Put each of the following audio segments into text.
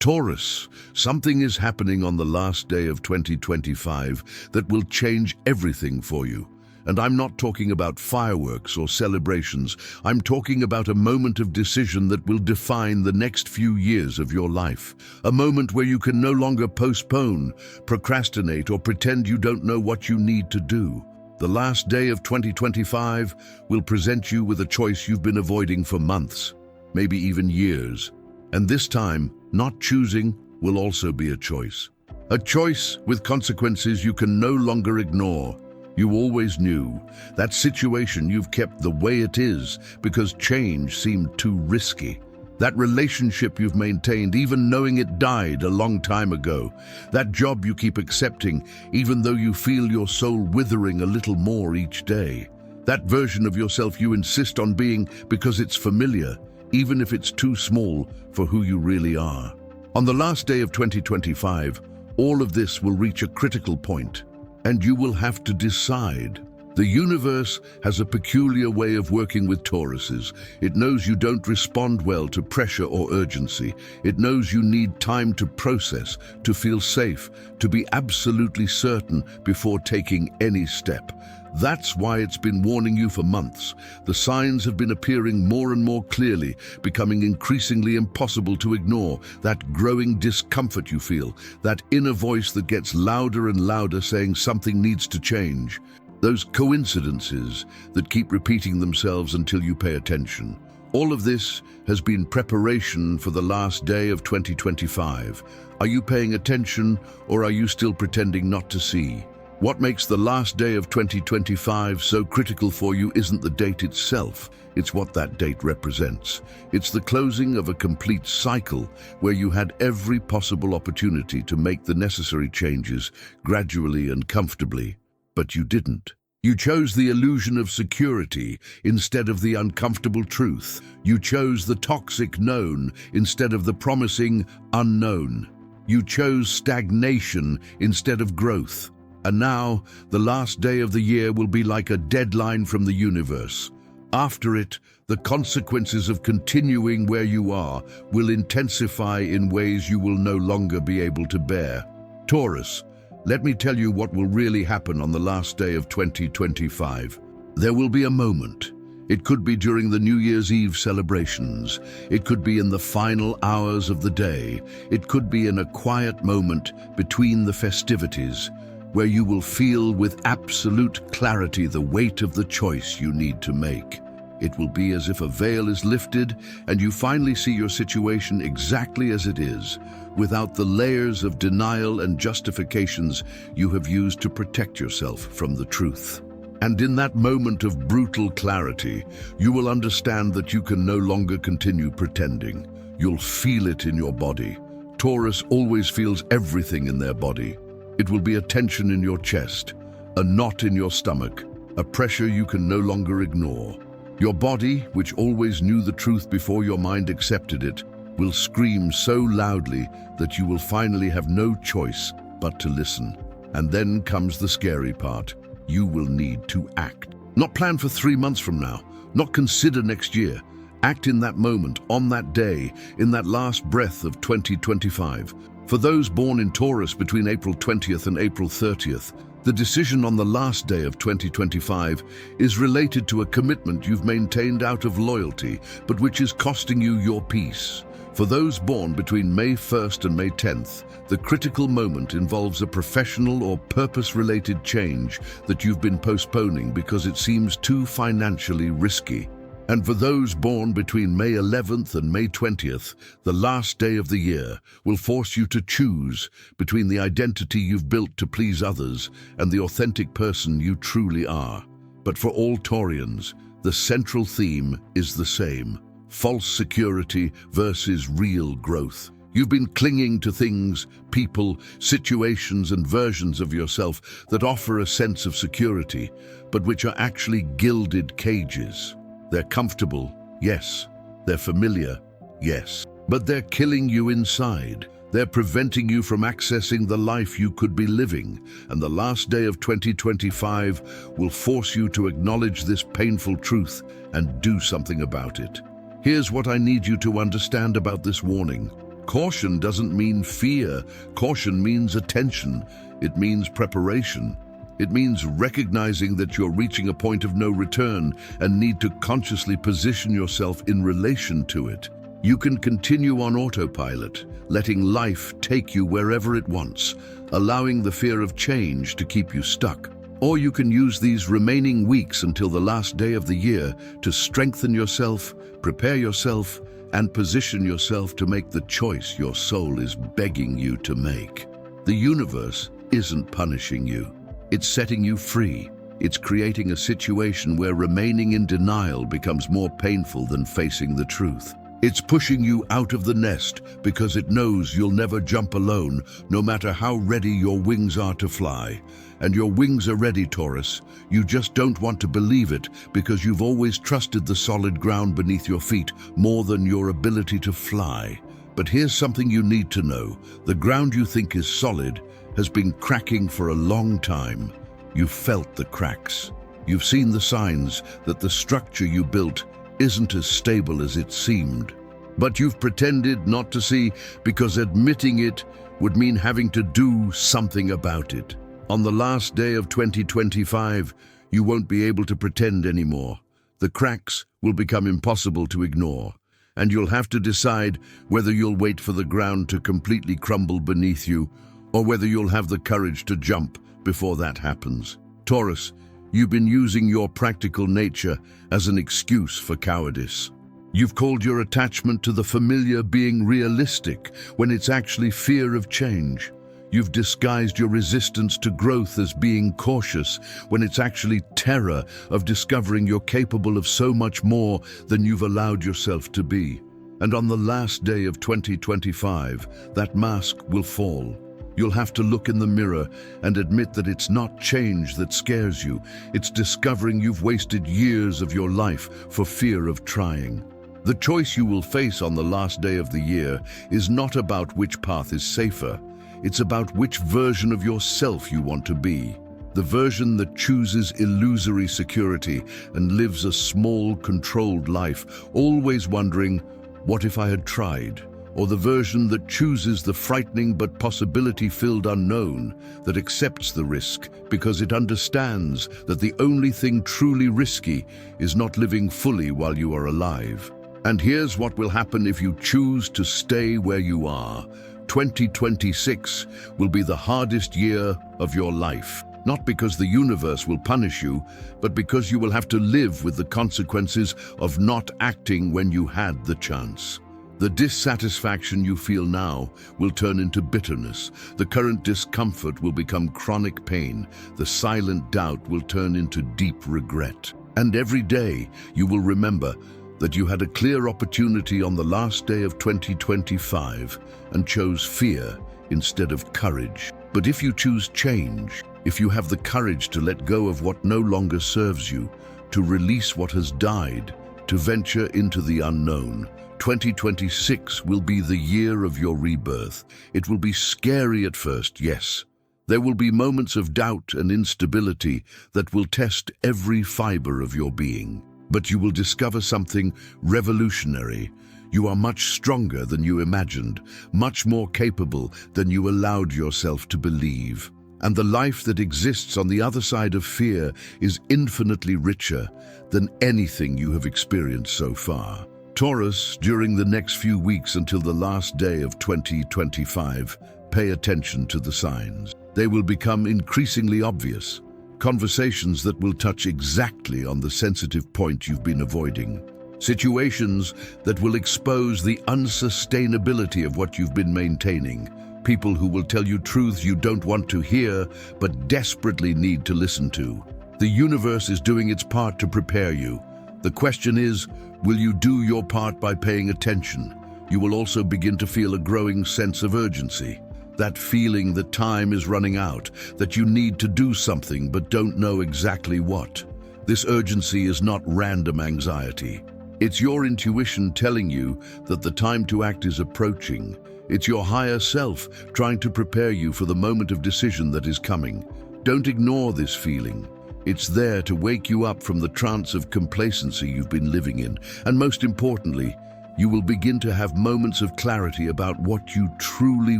Taurus, something is happening on the last day of 2025 that will change everything for you. And I'm not talking about fireworks or celebrations. I'm talking about a moment of decision that will define the next few years of your life. A moment where you can no longer postpone, procrastinate, or pretend you don't know what you need to do. The last day of 2025 will present you with a choice you've been avoiding for months, maybe even years. And this time, not choosing will also be a choice. A choice with consequences you can no longer ignore. You always knew that situation you've kept the way it is because change seemed too risky. That relationship you've maintained even knowing it died a long time ago. That job you keep accepting even though you feel your soul withering a little more each day. That version of yourself you insist on being because it's familiar, even if it's too small for who you really are. On the last day of 2025, all of this will reach a critical point, and you will have to decide. The universe has a peculiar way of working with Tauruses. It knows you don't respond well to pressure or urgency. It knows you need time to process, to feel safe, to be absolutely certain before taking any step. That's why it's been warning you for months. The signs have been appearing more and more clearly, becoming increasingly impossible to ignore. That growing discomfort you feel, that inner voice that gets louder and louder saying something needs to change. Those coincidences that keep repeating themselves until you pay attention. All of this has been preparation for the last day of 2025. Are you paying attention, or are you still pretending not to see? What makes the last day of 2025 so critical for you isn't the date itself, it's what that date represents. It's the closing of a complete cycle where you had every possible opportunity to make the necessary changes gradually and comfortably, but you didn't. You chose the illusion of security instead of the uncomfortable truth. You chose the toxic known instead of the promising unknown. You chose stagnation instead of growth. And now, the last day of the year will be like a deadline from the universe. After it, the consequences of continuing where you are will intensify in ways you will no longer be able to bear. Taurus, let me tell you what will really happen on the last day of 2025. There will be a moment. It could be during the New Year's Eve celebrations. It could be in the final hours of the day. It could be in a quiet moment between the festivities, where you will feel with absolute clarity the weight of the choice you need to make. It will be as if a veil is lifted and you finally see your situation exactly as it is, without the layers of denial and justifications you have used to protect yourself from the truth. And in that moment of brutal clarity, you will understand that you can no longer continue pretending. You'll feel it in your body. Taurus always feels everything in their body. It will be a tension in your chest, a knot in your stomach, a pressure you can no longer ignore. Your body, which always knew the truth before your mind accepted it, will scream so loudly that you will finally have no choice but to listen. And then comes the scary part. You will need to act. Not plan for 3 months from now, not consider next year. Act in that moment, on that day, in that last breath of 2025. For those born in Taurus between April 20th and April 30th, the decision on the last day of 2025 is related to a commitment you've maintained out of loyalty, but which is costing you your peace. For those born between May 1st and May 10th, the critical moment involves a professional or purpose-related change that you've been postponing because it seems too financially risky. And for those born between May 11th and May 20th, the last day of the year will force you to choose between the identity you've built to please others and the authentic person you truly are. But for all Taurians, the central theme is the same: false security versus real growth. You've been clinging to things, people, situations, and versions of yourself that offer a sense of security, but which are actually gilded cages. They're comfortable, yes. They're familiar, yes. But they're killing you inside. They're preventing you from accessing the life you could be living. And the last day of 2025 will force you to acknowledge this painful truth and do something about it. Here's what I need you to understand about this warning. Caution doesn't mean fear. Caution means attention. It means preparation. It means recognizing that you're reaching a point of no return and need to consciously position yourself in relation to it. You can continue on autopilot, letting life take you wherever it wants, allowing the fear of change to keep you stuck. Or you can use these remaining weeks until the last day of the year to strengthen yourself, prepare yourself, and position yourself to make the choice your soul is begging you to make. The universe isn't punishing you. It's setting you free. It's creating a situation where remaining in denial becomes more painful than facing the truth. It's pushing you out of the nest because it knows you'll never jump alone, no matter how ready your wings are to fly. And your wings are ready, Taurus. You just don't want to believe it because you've always trusted the solid ground beneath your feet more than your ability to fly. But here's something you need to know. The ground you think is solid has been cracking for a long time. You've felt the cracks. You've seen the signs that the structure you built isn't as stable as it seemed. But you've pretended not to see because admitting it would mean having to do something about it. On the last day of 2025, you won't be able to pretend anymore. The cracks will become impossible to ignore, and you'll have to decide whether you'll wait for the ground to completely crumble beneath you or whether you'll have the courage to jump before that happens. Taurus, you've been using your practical nature as an excuse for cowardice. You've called your attachment to the familiar being realistic when it's actually fear of change. You've disguised your resistance to growth as being cautious when it's actually terror of discovering you're capable of so much more than you've allowed yourself to be. And on the last day of 2025, that mask will fall. You'll have to look in the mirror and admit that it's not change that scares you. It's discovering you've wasted years of your life for fear of trying. The choice you will face on the last day of the year is not about which path is safer. It's about which version of yourself you want to be. The version that chooses illusory security and lives a small, controlled life, always wondering, what if I had tried? Or the version that chooses the frightening but possibility-filled unknown, that accepts the risk because it understands that the only thing truly risky is not living fully while you are alive. And here's what will happen if you choose to stay where you are. 2026 will be the hardest year of your life. Not because the universe will punish you, but because you will have to live with the consequences of not acting when you had the chance. The dissatisfaction you feel now will turn into bitterness. The current discomfort will become chronic pain. The silent doubt will turn into deep regret. And every day you will remember that you had a clear opportunity on the last day of 2025 and chose fear instead of courage. But if you choose change, if you have the courage to let go of what no longer serves you, to release what has died, to venture into the unknown, 2026 will be the year of your rebirth. It will be scary at first, yes. There will be moments of doubt and instability that will test every fiber of your being. But you will discover something revolutionary. You are much stronger than you imagined, much more capable than you allowed yourself to believe. And the life that exists on the other side of fear is infinitely richer than anything you have experienced so far. Taurus, during the next few weeks until the last day of 2025, pay attention to the signs. They will become increasingly obvious. Conversations that will touch exactly on the sensitive point you've been avoiding. Situations that will expose the unsustainability of what you've been maintaining. People who will tell you truths you don't want to hear, but desperately need to listen to. The universe is doing its part to prepare you. The question is, will you do your part by paying attention? You will also begin to feel a growing sense of urgency. That feeling that time is running out, that you need to do something but don't know exactly what. This urgency is not random anxiety. It's your intuition telling you that the time to act is approaching. It's your higher self trying to prepare you for the moment of decision that is coming. Don't ignore this feeling. It's there to wake you up from the trance of complacency you've been living in. And most importantly, You will begin to have moments of clarity about what you truly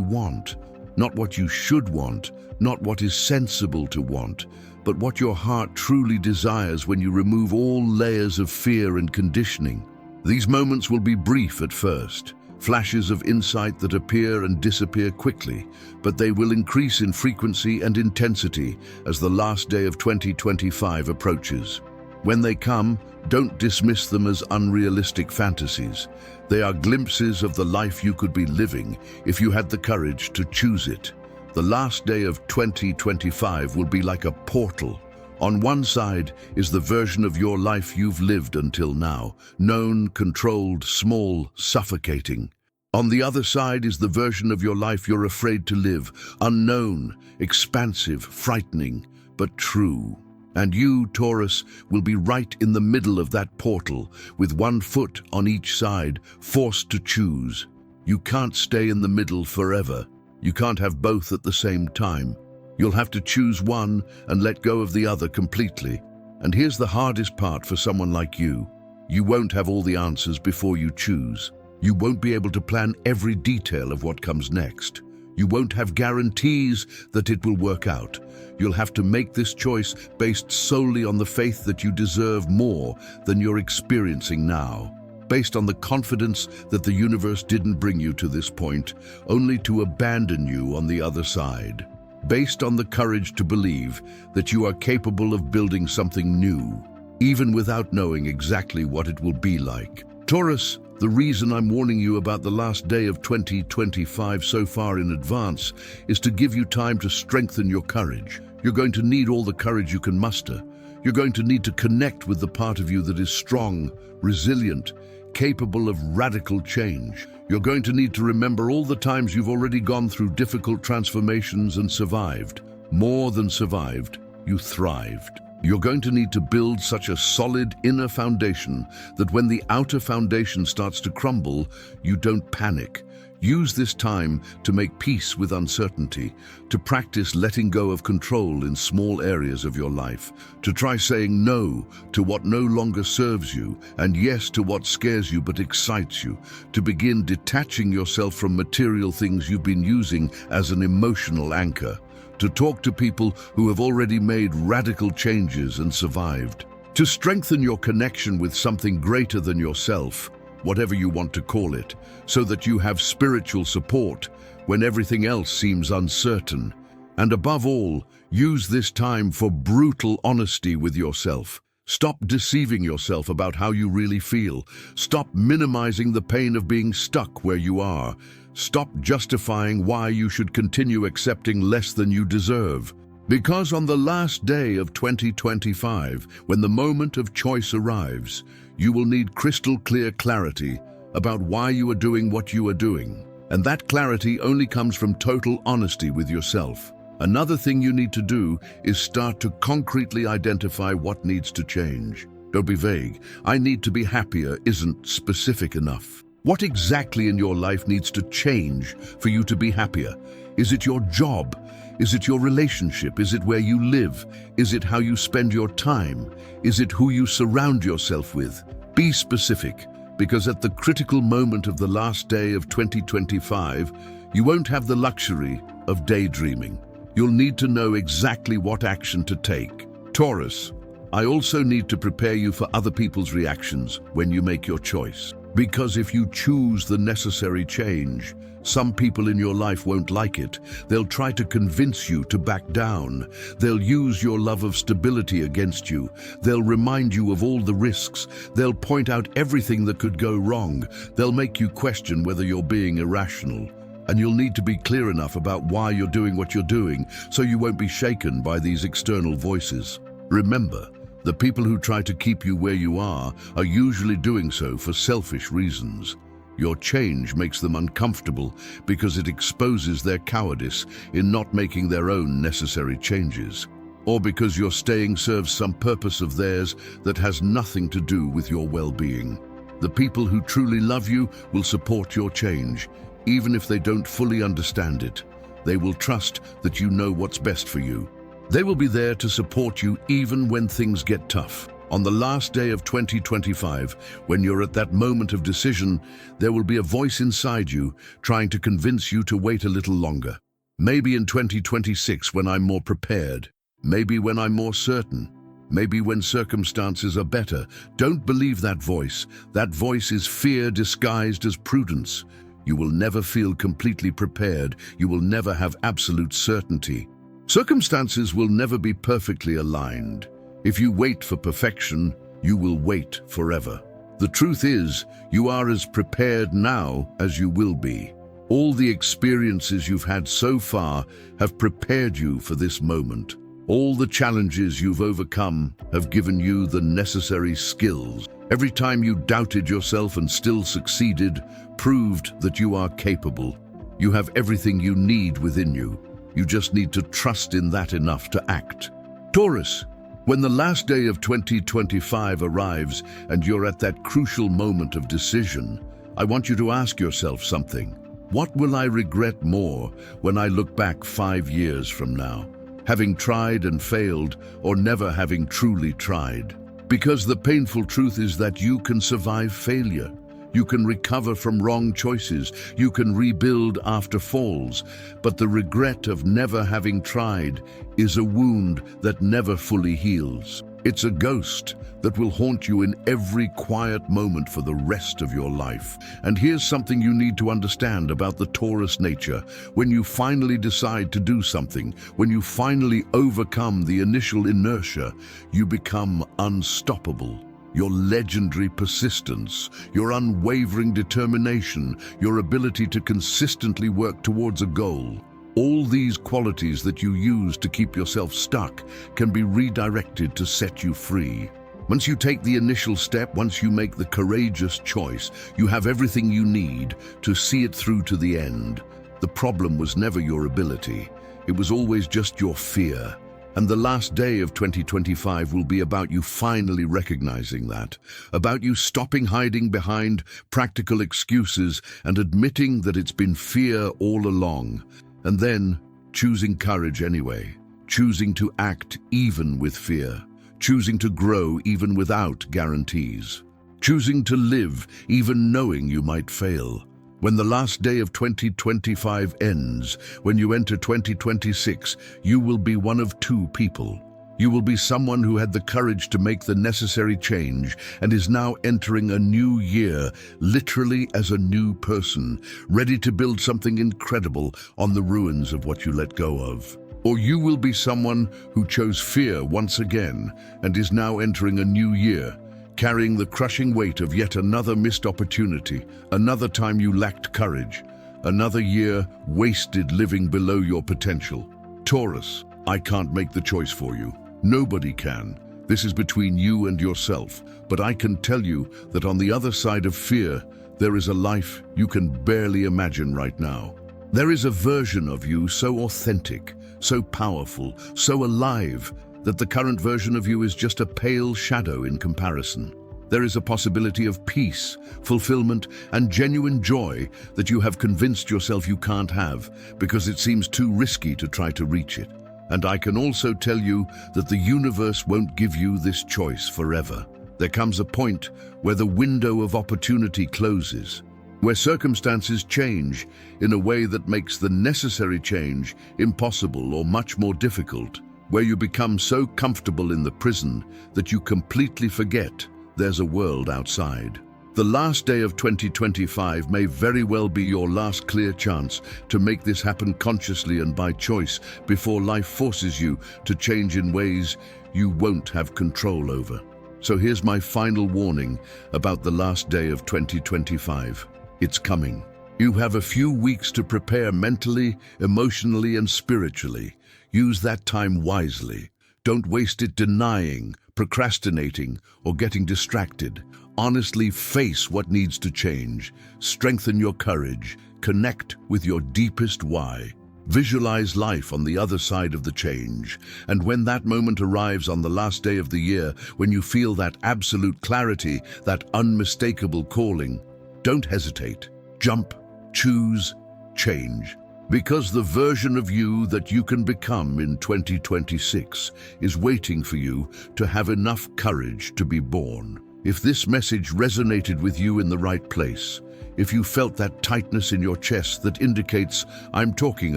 want, not what you should want, not what is sensible to want, but what your heart truly desires when you remove all layers of fear and conditioning. These moments will be brief at first, flashes of insight that appear and disappear quickly, but they will increase in frequency and intensity as the last day of 2025 approaches. When they come, don't dismiss them as unrealistic fantasies. They are glimpses of the life you could be living if you had the courage to choose it. The last day of 2025 will be like a portal. On one side is the version of your life you've lived until now, known, controlled, small, suffocating. On the other side is the version of your life you're afraid to live, unknown, expansive, frightening, but true. And you, Taurus, will be right in the middle of that portal, with one foot on each side, forced to choose. You can't stay in the middle forever. You can't have both at the same time. You'll have to choose one and let go of the other completely. And here's the hardest part for someone like you. You won't have all the answers before you choose. You won't be able to plan every detail of what comes next. You won't have guarantees that it will work out. You'll have to make this choice based solely on the faith that you deserve more than you're experiencing now. Based on the confidence that the universe didn't bring you to this point, only to abandon you on the other side. Based on the courage to believe that you are capable of building something new, even without knowing exactly what it will be like. Taurus, the reason I'm warning you about the last day of 2025 so far in advance is to give you time to strengthen your courage. You're going to need all the courage you can muster. You're going to need to connect with the part of you that is strong, resilient, capable of radical change. You're going to need to remember all the times you've already gone through difficult transformations and survived. More than survived, you thrived. You're going to need to build such a solid inner foundation that when the outer foundation starts to crumble, you don't panic. Use this time to make peace with uncertainty, to practice letting go of control in small areas of your life, to try saying no to what no longer serves you and yes to what scares you but excites you, to begin detaching yourself from material things you've been using as an emotional anchor, to talk to people who have already made radical changes and survived, to strengthen your connection with something greater than yourself, whatever you want to call it, so that you have spiritual support when everything else seems uncertain. And above all, use this time for brutal honesty with yourself. Stop deceiving yourself about how you really feel. Stop minimizing the pain of being stuck where you are. Stop justifying why you should continue accepting less than you deserve. Because on the last day of 2025, when the moment of choice arrives, you will need crystal clear clarity about why you are doing what you are doing. And that clarity only comes from total honesty with yourself. Another thing you need to do is start to concretely identify what needs to change. Don't be vague. I need to be happier isn't specific enough. What exactly in your life needs to change for you to be happier? Is it your job? Is it your relationship? Is it where you live? Is it how you spend your time? Is it who you surround yourself with? Be specific, because at the critical moment of the last day of 2025, you won't have the luxury of daydreaming. You'll need to know exactly what action to take. Taurus, I also need to prepare you for other people's reactions when you make your choice. Because if you choose the necessary change, some people in your life won't like it. They'll try to convince you to back down. They'll use your love of stability against you. They'll remind you of all the risks. They'll point out everything that could go wrong. They'll make you question whether you're being irrational. And you'll need to be clear enough about why you're doing what you're doing so you won't be shaken by these external voices. Remember, the people who try to keep you where you are usually doing so for selfish reasons. Your change makes them uncomfortable because it exposes their cowardice in not making their own necessary changes, or because your staying serves some purpose of theirs that has nothing to do with your well-being. The people who truly love you will support your change, even if they don't fully understand it. They will trust that you know what's best for you. They will be there to support you even when things get tough. On the last day of 2025, when you're at that moment of decision, there will be a voice inside you trying to convince you to wait a little longer. Maybe in 2026 when I'm more prepared. Maybe when I'm more certain. Maybe when circumstances are better. Don't believe that voice. That voice is fear disguised as prudence. You will never feel completely prepared. You will never have absolute certainty. Circumstances will never be perfectly aligned. If you wait for perfection, you will wait forever. The truth is, you are as prepared now as you will be. All the experiences you've had so far have prepared you for this moment. All the challenges you've overcome have given you the necessary skills. Every time you doubted yourself and still succeeded, proved that you are capable. You have everything you need within you. You just need to trust in that enough to act. Taurus, when the last day of 2025 arrives and you're at that crucial moment of decision, I want you to ask yourself something. What will I regret more when I look back 5 years from now? Having tried and failed, or never having truly tried? Because the painful truth is that you can survive failure. You can recover from wrong choices. You can rebuild after falls. But the regret of never having tried is a wound that never fully heals. It's a ghost that will haunt you in every quiet moment for the rest of your life. And here's something you need to understand about the Taurus nature. When you finally decide to do something, when you finally overcome the initial inertia, you become unstoppable. Your legendary persistence, your unwavering determination, your ability to consistently work towards a goal. All these qualities that you use to keep yourself stuck can be redirected to set you free. Once you take the initial step, once you make the courageous choice, you have everything you need to see it through to the end. The problem was never your ability. It was always just your fear. And the last day of 2025 will be about you finally recognizing that, about you stopping hiding behind practical excuses and admitting that it's been fear all along, and then choosing courage anyway, choosing to act even with fear, choosing to grow even without guarantees, choosing to live even knowing you might fail. When the last day of 2025 ends, when you enter 2026, you will be one of two people. You will be someone who had the courage to make the necessary change and is now entering a new year, literally as a new person, ready to build something incredible on the ruins of what you let go of. Or you will be someone who chose fear once again and is now entering a new year, carrying the crushing weight of yet another missed opportunity, another time you lacked courage, another year wasted living below your potential. Taurus, I can't make the choice for you. Nobody can. This is between you and yourself. But I can tell you that on the other side of fear, there is a life you can barely imagine right now. There is a version of you so authentic, so powerful, so alive, that the current version of you is just a pale shadow in comparison. There is a possibility of peace, fulfillment, and genuine joy that you have convinced yourself you can't have because it seems too risky to try to reach it. And I can also tell you that the universe won't give you this choice forever. There comes a point where the window of opportunity closes, where circumstances change in a way that makes the necessary change impossible or much more difficult, where you become so comfortable in the prison that you completely forget there's a world outside. The last day of 2025 may very well be your last clear chance to make this happen consciously and by choice before life forces you to change in ways you won't have control over. So here's my final warning about the last day of 2025. It's coming. You have a few weeks to prepare mentally, emotionally, and spiritually. Use that time wisely. Don't waste it denying, procrastinating, or getting distracted. Honestly face what needs to change. Strengthen your courage. Connect with your deepest why. Visualize life on the other side of the change. And when that moment arrives on the last day of the year, when you feel that absolute clarity, that unmistakable calling, don't hesitate. Jump, choose, change. Because the version of you that you can become in 2026 is waiting for you to have enough courage to be born. If this message resonated with you in the right place, if you felt that tightness in your chest that indicates I'm talking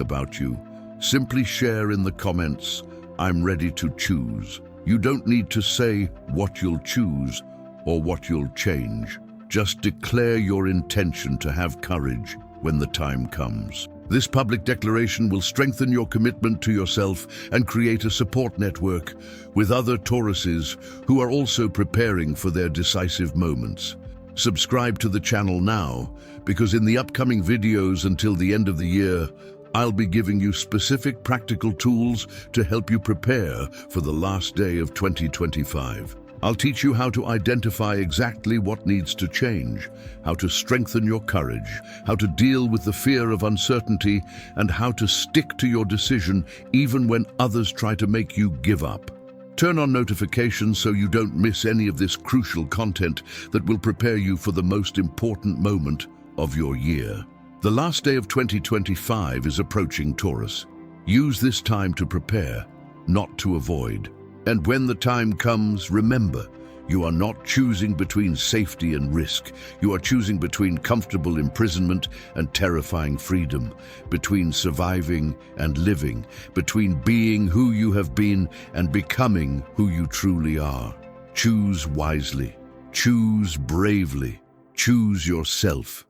about you, simply share in the comments, I'm ready to choose. You don't need to say what you'll choose or what you'll change. Just declare your intention to have courage when the time comes. This public declaration will strengthen your commitment to yourself and create a support network with other Tauruses who are also preparing for their decisive moments. Subscribe to the channel now, because in the upcoming videos until the end of the year, I'll be giving you specific practical tools to help you prepare for the last day of 2025. I'll teach you how to identify exactly what needs to change, how to strengthen your courage, how to deal with the fear of uncertainty, and how to stick to your decision even when others try to make you give up. Turn on notifications so you don't miss any of this crucial content that will prepare you for the most important moment of your year. The last day of 2025 is approaching, Taurus. Use this time to prepare, not to avoid. And when the time comes, remember, you are not choosing between safety and risk. You are choosing between comfortable imprisonment and terrifying freedom, between surviving and living, between being who you have been and becoming who you truly are. Choose wisely. Choose bravely. Choose yourself.